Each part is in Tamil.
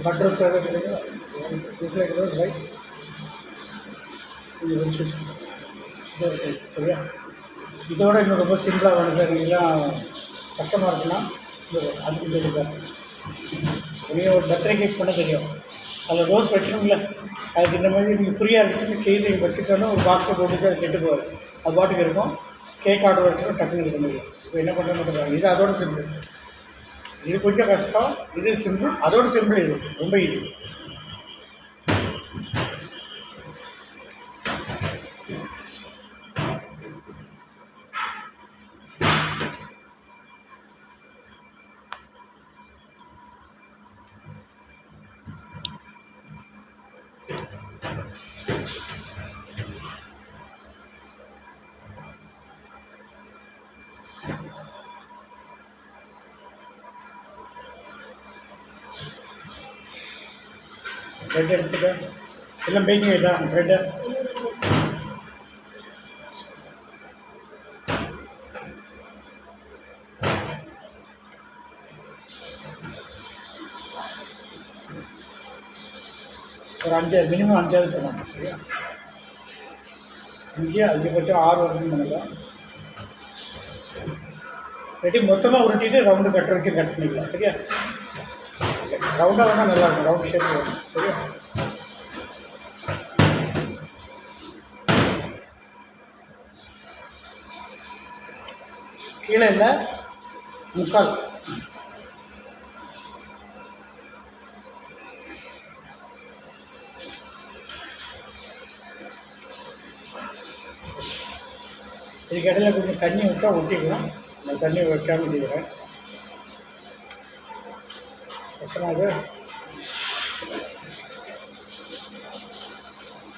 பட் ரோஸ் கிடைக்கும். லைக் ரோஸ் ரைட் சரியா? இதோட இன்னும் ரொம்ப சிம்பிளாக வேணும் சார். நீங்களாம் கஷ்டமாக இருக்குன்னா அதுக்கு தெரியும். நீங்கள் ஒரு பர்த்டே கேக் பண்ண தெரியும், அதில் ரோஸ் வைக்கணும்ல, அதுக்கு இந்த மாதிரி நீங்கள் ஃப்ரீயாக இருக்குது கேக் நீங்கள் வச்சுக்கணும். ஒரு பாக்ஸை போட்டு அது கெட்டு போகாது, அது பாட்டுக்கு இருக்கும். கேக் ஆர்டர் வச்சுக்கணும், டக்குன்னு இருக்க முடியும். இப்போ என்ன பண்ணுற மாட்டேங்கிறாங்க. இது அதோட சிம்பிள். இது கொஞ்சம் கஷ்டம், இது சிம்பிள். அதோட சிம்பிள் இது ரொம்ப ஈஸி. ப்ரெட் எடுத்துக்க, எல்லாம் பேக்கிங் ஆகிட்டா ப்ரெட்டை ஒரு 5 மினிமம் 5 தரணும். சரியா? 5 அதிகபட்சம் 6 வருஷம் பண்ணலாம். ரெடி மொத்தமாக உருட்டிட்டு ரவுண்டு கட்டுற வரைக்கும் கட் பண்ணிக்கலாம். சரியா? ரவுண்டாக வேணால் நல்லாயிருக்கும், ரவுண்ட் ஷேப் வேணும். சரியா? கீழே இல்லை, முக்கால். இதுக்கு இடையில கொஞ்சம் தண்ணி விட்டா ஒட்டிக்கலாம். நான் தண்ணி வைக்காமல் செய்கிறேன். கஷ்டமாக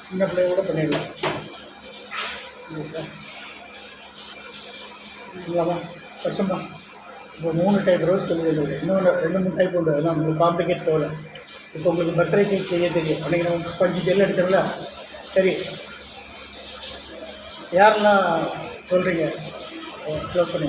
சின்ன பிள்ளைய கூட பண்ணிடலாம். இல்லாமா கஷ்டமா? இப்போ 3 டைப் ரோஸ் சொல்லுவது, இன்னொன்று 2-3 டைப் உண்டு. அதெல்லாம் உங்களுக்கு காம்ப்ளிகேட் போகல. இப்போ உங்களுக்கு பர்த்டே கேக் செய்ய தெரியும். அன்றைக்கி நம்ம ஸ்பஞ்சு ஜெல் எடுக்கிறோம்ல. சரி, யாரெல்லாம் சொல்கிறீங்க க்ளோஸ் பண்ணி